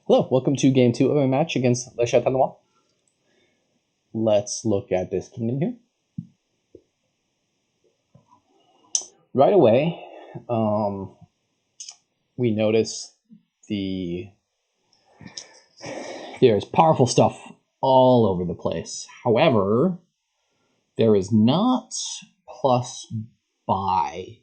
Hello, welcome to game 2 of a match against Lechatonnoir. Let's look at this kingdom here. Right away, we notice there's powerful stuff all over the place. However, there is not plus buy.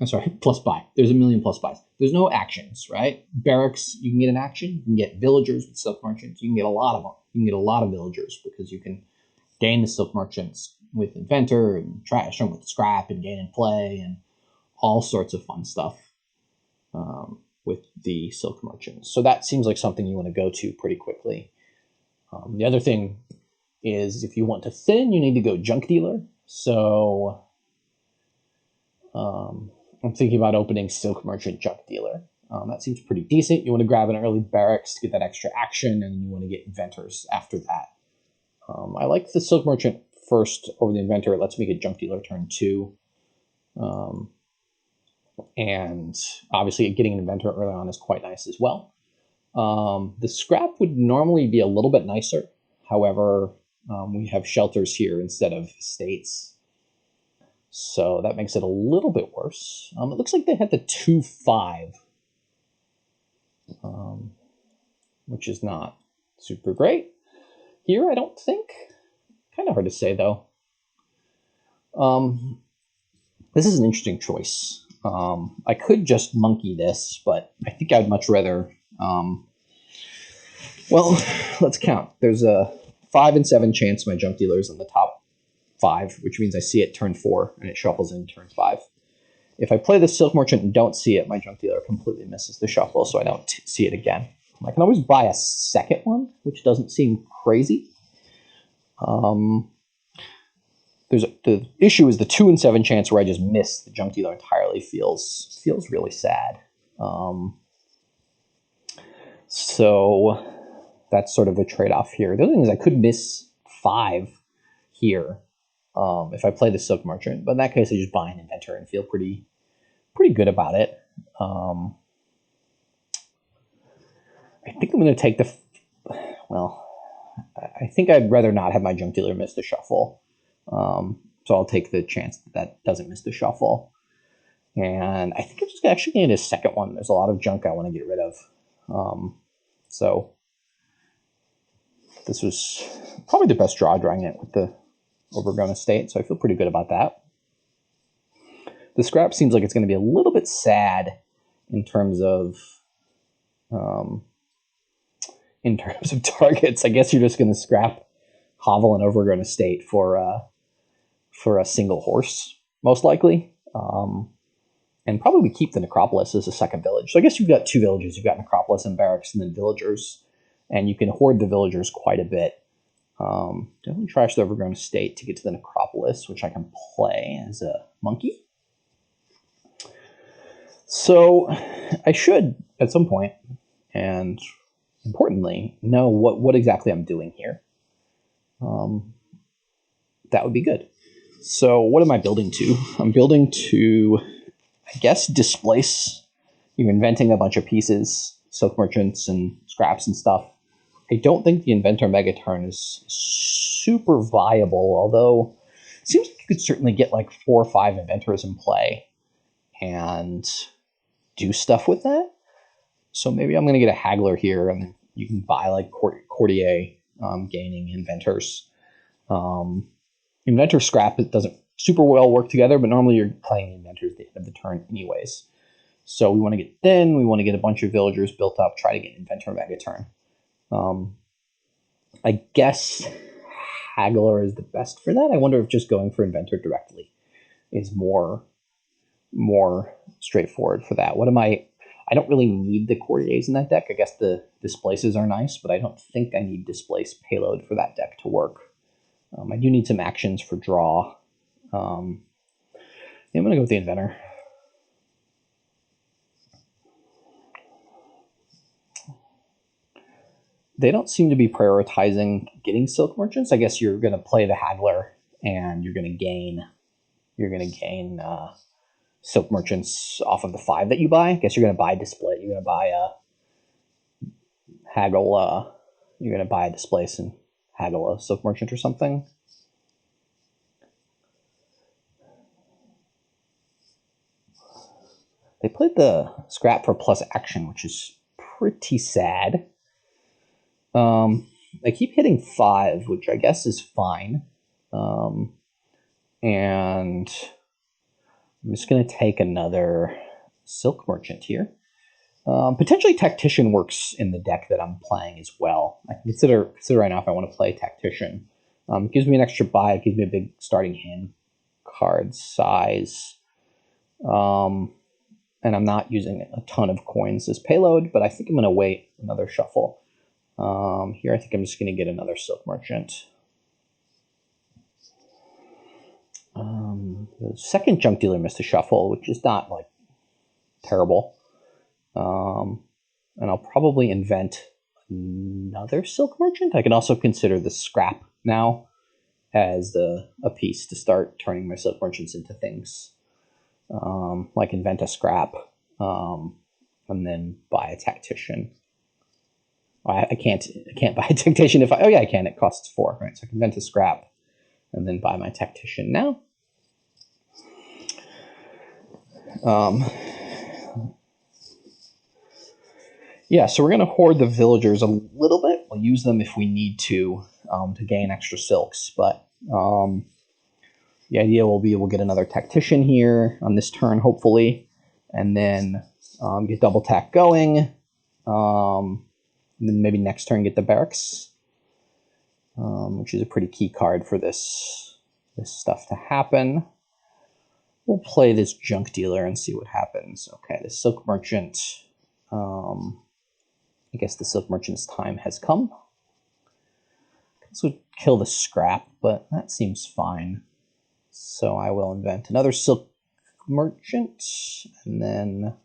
I'm sorry, plus buy. There's a million plus buys. There's no actions, right? Barracks, you can get an action. You can get villagers with silk merchants. You can get a lot of them. You can get a lot of villagers because you can gain the silk merchants with inventor and trash them with scrap and gain and play and all sorts of fun stuff with the silk merchants. So that seems like something you want to go to pretty quickly. The other thing is if you want to thin, you need to go junk dealer. So I'm thinking about opening Silk Merchant Junk Dealer. That seems pretty decent. You want to grab an early barracks to get that extra action, and you want to get inventors after that. I like the Silk Merchant first over the inventor. It lets me get Junk Dealer turn 2. And obviously getting an inventor early on is quite nice as well. The scrap would normally be a little bit nicer. However, we have shelters here instead of estates. So that makes it a little bit worse. It looks like they had the 2-5, which is not super great. Here, I don't think. Kind of hard to say, though. This is an interesting choice. I could just monkey this, but I think I'd much rather... well, let's count. There's a 5 and 7 chance my junk dealer's on the top 5, which means I see it turn 4 and it shuffles in turn 5. If I play the Silk Merchant and don't see it, my junk dealer completely misses the shuffle, so I don't see it again. I can always buy a second one, which doesn't seem crazy. The issue is the 2 and 7 chance where I just miss the junk dealer entirely feels really sad. So that's sort of a trade-off here. The other thing is I could miss 5 here. If I play the Silk Merchant, but in that case, I just buy an inventor and feel pretty good about it. I think I'm going to take the... Well, I think I'd rather not have my junk dealer miss the shuffle. So I'll take the chance that doesn't miss the shuffle. And I think I'm just actually going to get a second one. There's a lot of junk I want to get rid of. So this was probably the best draw, drawing it with the overgrown estate, so I feel pretty good about that. The scrap seems like it's going to be a little bit sad in terms of targets. I guess you're just going to scrap hovel and overgrown estate for a single horse, most likely. And probably we keep the necropolis as a second village. So I guess you've got 2 villages. You've got necropolis and barracks and then villagers, and you can hoard the villagers quite a bit. Definitely trash the overgrown estate to get to the necropolis, which I can play as a monkey. So I should, at some point, and importantly, know what exactly I'm doing here. That would be good. So what am I building to? I'm building to, I guess, displace. You're inventing a bunch of pieces, silk merchants and scraps and stuff. I don't think the inventor megaturn is super viable, although it seems like you could certainly get like 4 or 5 inventors in play and do stuff with that. So maybe I'm going to get a haggler here, and you can buy like courtier gaining inventors. Inventor scrap, it doesn't super well work together, but normally you're playing inventors at the end of the turn anyways. So we want to get thin, we want to get a bunch of villagers built up, try to get inventor megaturn. I guess haggler is the best for that. I wonder if just going for inventor directly is more straightforward for that. I don't really need the courtiers in that deck. I guess the displaces are nice, but I don't think I need displace payload for that deck to work. I do need some actions for draw. I'm going to go with the inventor. They don't seem to be prioritizing getting silk merchants. I guess you're going to play the haggler and you're going to gain silk merchants off of the 5 that you buy. I guess you're going to buy display. You're going to buy haggle, you're going to buy a displace and haggle a silk merchant or something. They played the scrap for plus action, which is pretty sad. They keep hitting 5, which I guess is fine. And I'm just going to take another silk merchant here. Potentially Tactician works in the deck that I'm playing as well. I can consider right now if I want to play Tactician. It gives me an extra buy. It gives me a big starting hand card size. And I'm not using a ton of coins as payload, but I think I'm going to wait another shuffle. Here I think I'm just going to get another silk merchant. The second junk dealer missed a shuffle, which is not like terrible. And I'll probably invent another silk merchant. I can also consider the scrap now as a piece to start turning my silk merchants into things. Like invent a scrap, and then buy a tactician. I can't buy a tactician if I. Oh yeah, I can. It costs 4, right? So I can invent a scrap, and then buy my tactician now. Yeah, so we're gonna hoard the villagers a little bit. We'll use them if we need to gain extra silks, but the idea will be we'll get another tactician here on this turn, hopefully, and then get double tack going. And then maybe next turn get the barracks, which is a pretty key card for this stuff to happen. We'll play this junk dealer and see what happens. Okay, the silk merchant. I guess the silk merchant's time has come. This would kill the scrap, but that seems fine. So I will invent another silk merchant, and then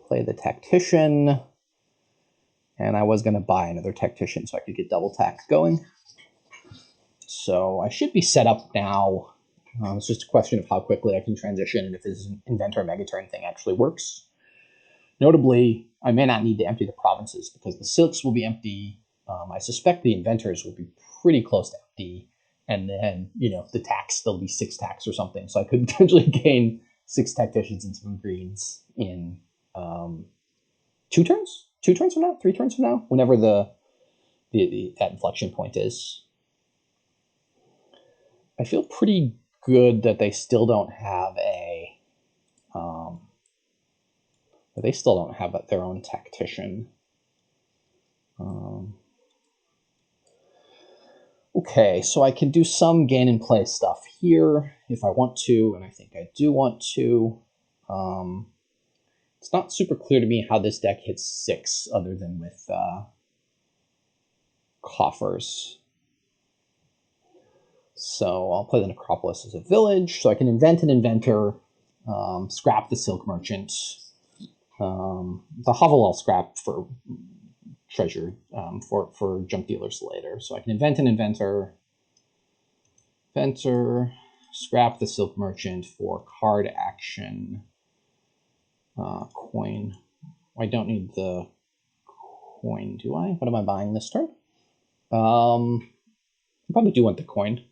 play the tactician. And I was going to buy another tactician so I could get double tack going. So I should be set up now. It's just a question of how quickly I can transition and if this inventor megaturn thing actually works. Notably, I may not need to empty the provinces because the silks will be empty. I suspect the inventors will be pretty close to empty. And then, the tax, there'll be 6 tax or something. So I could potentially gain 6 tacticians and some greens in 2 turns? 2 turns from now? 3 turns from now? Whenever that inflection point is. I feel pretty good that they still don't have their own tactician. Okay, so I can do some gain and play stuff here if I want to, and I think I do want to. It's not super clear to me how this deck hits 6 other than with coffers. So I'll play the Necropolis as a village, so I can invent an inventor, scrap the silk merchant, the hovel I'll scrap for treasure for junk dealers later. So I can invent an inventor, scrap the silk merchant for card action, coin. I don't need the coin, do I? What am I buying this turn? I probably do want the coin.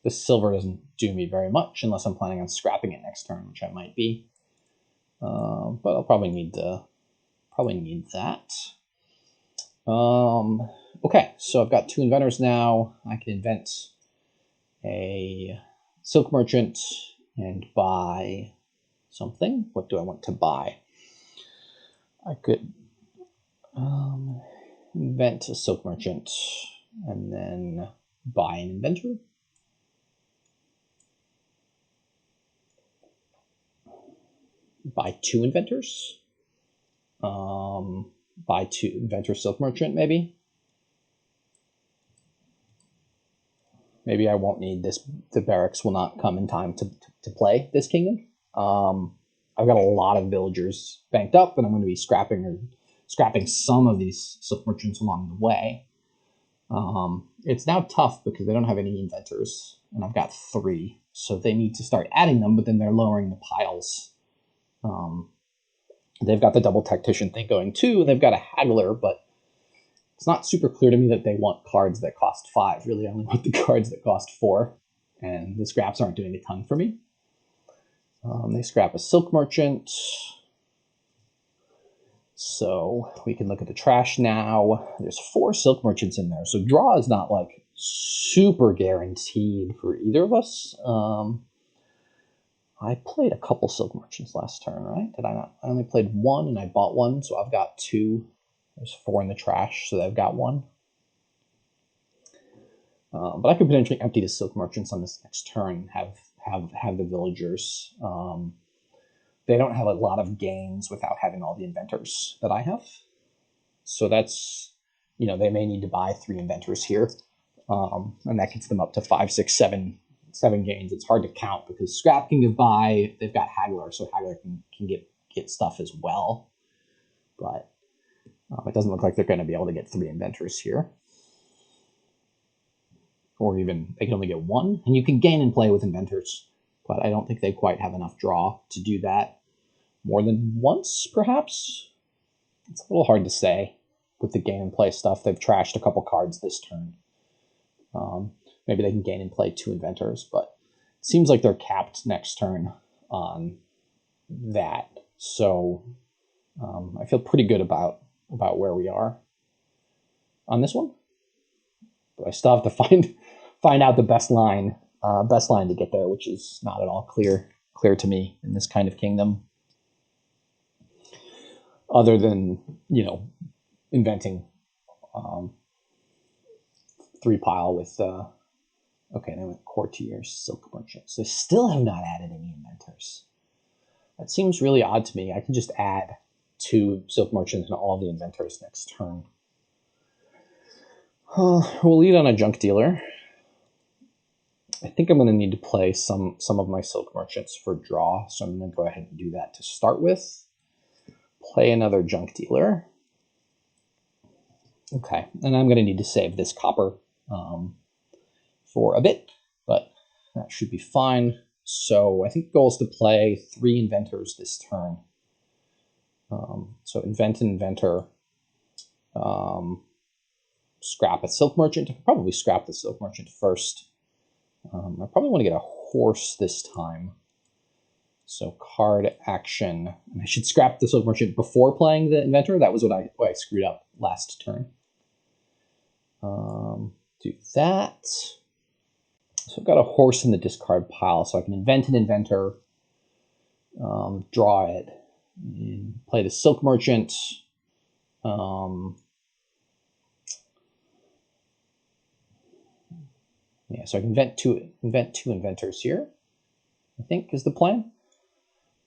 The silver doesn't do me very much unless I'm planning on scrapping it next turn, which I might be. But I'll probably need that. Okay, so I've got 2 inventors now. I can invent a silk merchant and buy something. What do I want to buy? I could invent a silk merchant and then buy an inventor. Buy 2 inventors. Buy 2 inventor silk merchant, maybe. Maybe I won't need this. The barracks will not come in time to play this kingdom. I've got a lot of villagers banked up, and I'm going to be scrapping some of these silk merchants along the way. It's now tough because they don't have any inventors, and I've got 3, so they need to start adding them, but then they're lowering the piles They've got the double tactician thing going too. They've got a haggler, but it's not super clear to me that they want cards that cost 5. Really, I only want the cards that cost 4. And the scraps aren't doing a ton for me. They scrap a Silk Merchant. So we can look at the trash now. There's 4 Silk Merchants in there. So draw is not like super guaranteed for either of us. I played a couple Silk Merchants last turn, right? Did I not? I only played 1 and I bought 1, so I've got 2. There's 4 in the trash, so they've got 1. But I could potentially empty the Silk Merchants on this next turn, have the villagers. They don't have a lot of gains without having all the inventors that I have. So that's, they may need to buy 3 inventors here. And that gets them up to 5, 6, 7 gains. It's hard to count because Scrap can give buy. They've got Haggler, so Haggler can get stuff as well. But it doesn't look like they're going to be able to get 3 inventors here. Or even, they can only get 1. And you can gain and play with inventors. But I don't think they quite have enough draw to do that more than once, perhaps? It's a little hard to say with the gain and play stuff. They've trashed a couple cards this turn. Maybe they can gain and play 2 inventors, but it seems like they're capped next turn on that. So I feel pretty good about where we are on this one. But I still have to find out the best line to get there, which is not at all clear to me in this kind of kingdom. Other than, inventing 3 pile with, okay, they went courtiers, Silk Merchants. They still have not added any inventors. That seems really odd to me. I can just add 2 Silk Merchants and all the inventors next turn. We'll lead on a junk dealer. I think I'm going to need to play some of my Silk Merchants for draw, so I'm going to go ahead and do that to start with. Play another junk dealer. Okay, and I'm going to need to save this copper for a bit, but that should be fine. So I think the goal is to play 3 inventors this turn. So invent an inventor. Scrap a Silk Merchant. I could probably scrap the Silk Merchant first. I probably want to get a horse this time. So card action. And I should scrap the Silk Merchant before playing the inventor. That was what I screwed up last turn. Do that. So I've got a horse in the discard pile, so I can invent an inventor, draw it, and play the Silk Merchant. Yeah, so I can invent two inventors here, I think is the plan.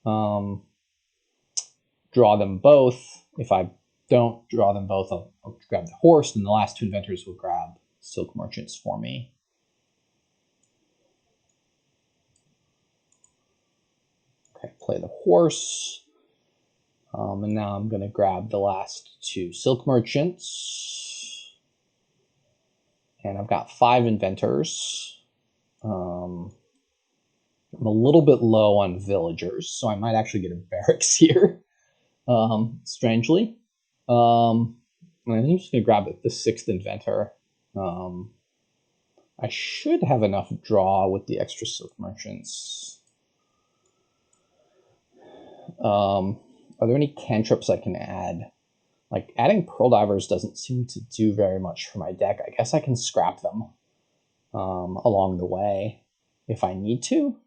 Draw them both. If I don't draw them both, I'll grab the horse, and the last 2 inventors will grab Silk Merchants for me. Okay, play the horse. And now I'm going to grab the last 2 Silk Merchants. And I've got 5 inventors. I'm a little bit low on villagers, so I might actually get a barracks here, strangely. I'm just going to grab the 6th inventor. I should have enough draw with the extra Silk Merchants. Are there any cantrips I can add? Like, adding Pearl Divers doesn't seem to do very much for my deck. I guess I can scrap them along the way if I need to.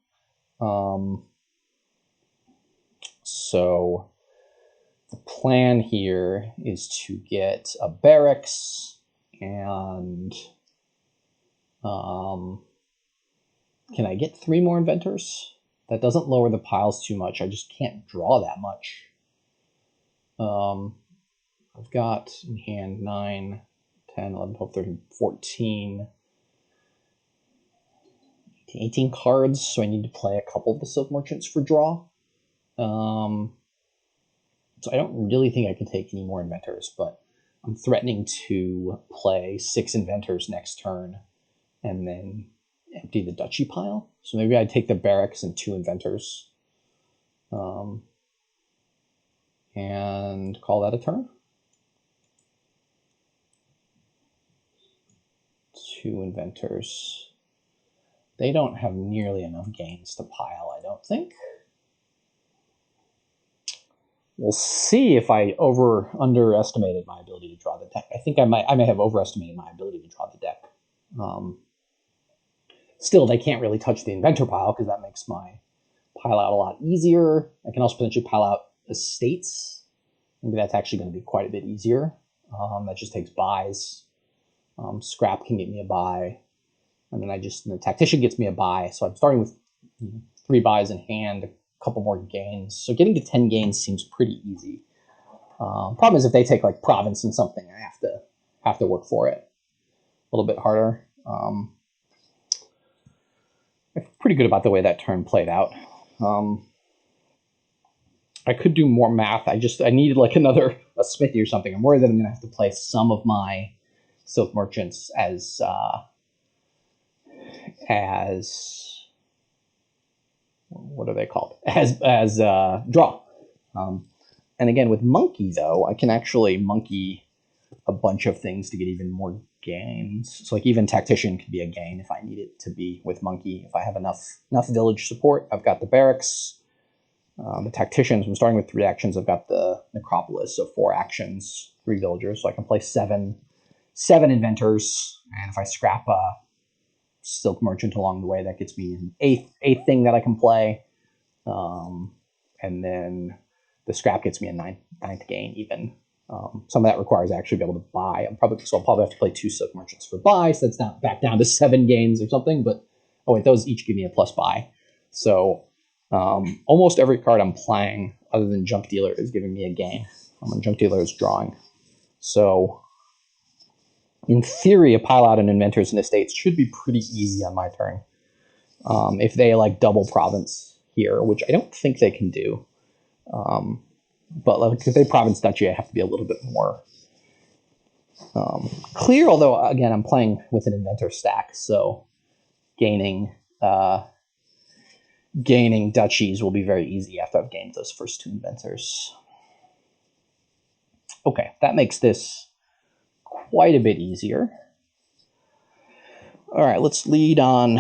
So the plan here is to get a barracks and can I get 3 more inventors? That doesn't lower the piles too much. I just can't draw that much. I've got in hand 9, 10, 11, 12, 13, 14, 18 cards, so I need to play a couple of the Silk Merchants for draw. So I don't really think I can take any more inventors, but I'm threatening to play 6 inventors next turn and then empty the duchy pile. So maybe I'd take the barracks and 2 inventors. and call that a turn. 2 inventors. They don't have nearly enough gains to pile, I don't think. We'll see if I underestimated my ability to draw the deck. I think I may have overestimated my ability to draw the deck. Still, they can't really touch the inventor pile because that makes my pile out a lot easier. I can also potentially pile out estates. Maybe that's actually going to be quite a bit easier. That just takes buys. Scrap can get me a buy. And then the tactician gets me a buy. So I'm starting with 3 buys in hand, a couple more gains. So getting to 10 gains seems pretty easy. Problem is if they take like province and something, I have to work for it a little bit harder. I'm pretty good about the way that turn played out. I could do more math. I needed like a smithy or something. I'm worried that I'm going to have to play some of my silk merchants as what are they called? As draw. And again, with monkey though, I can actually monkey a bunch of things to get even more gains. So like even tactician could be a gain if I need it to be with monkey. If I have enough village support, I've got the barracks. The tacticians, I'm starting with 3 actions. I've got the necropolis, so 4 actions, 3 villagers. So I can play 7 inventors. And if I scrap a silk merchant along the way, that gets me an eighth thing that I can play. And then the scrap gets me a ninth gain even. Some of that requires actually be able to buy. I'll probably have to play 2 silk merchants for buy, so that's not back down to 7 gains or something. But oh wait, those each give me a plus buy. So almost every card I'm playing, other than Junk Dealer, is giving me a gain. Junk Dealer is drawing. So in theory, a pile out in inventors and estates should be pretty easy on my turn. If they like double province here, which I don't think they can do. But like if they province duchy, I have to be a little bit more clear. Although again, I'm playing with an inventor stack, so gaining duchies will be very easy after I've gained those first 2 inventors. Okay, that makes this quite a bit easier. All right, let's lead on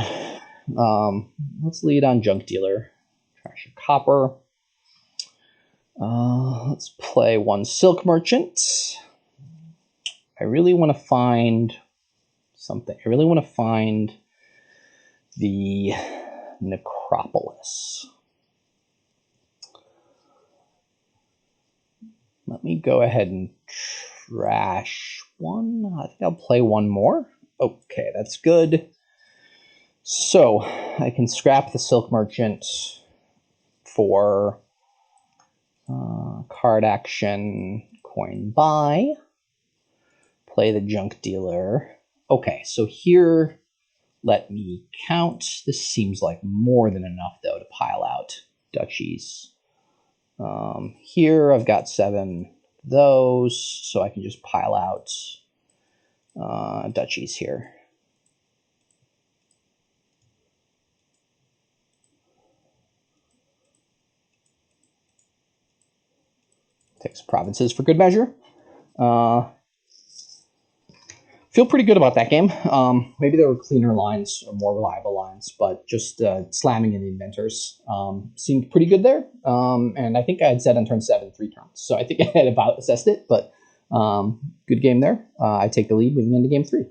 Junk Dealer. Trash a copper. Let's play 1 silk merchant. I really want to find something. I really want to find the necropolis. Let me go ahead and trash 1. I think I'll play 1 more. Okay, that's good. So I can scrap the silk merchant for card action, coin buy, play the Junk Dealer. Okay, so here, let me count. This seems like more than enough, though, to pile out duchies. Here I've got 7 of those, so I can just pile out duchies here. Takes provinces for good measure. Feel pretty good about that game. Maybe there were cleaner lines or more reliable lines, but just slamming in the inventors seemed pretty good there. And I think I had said on turn 7, 3 turns. So I think I had about assessed it, but good game there. I take the lead moving into game 3.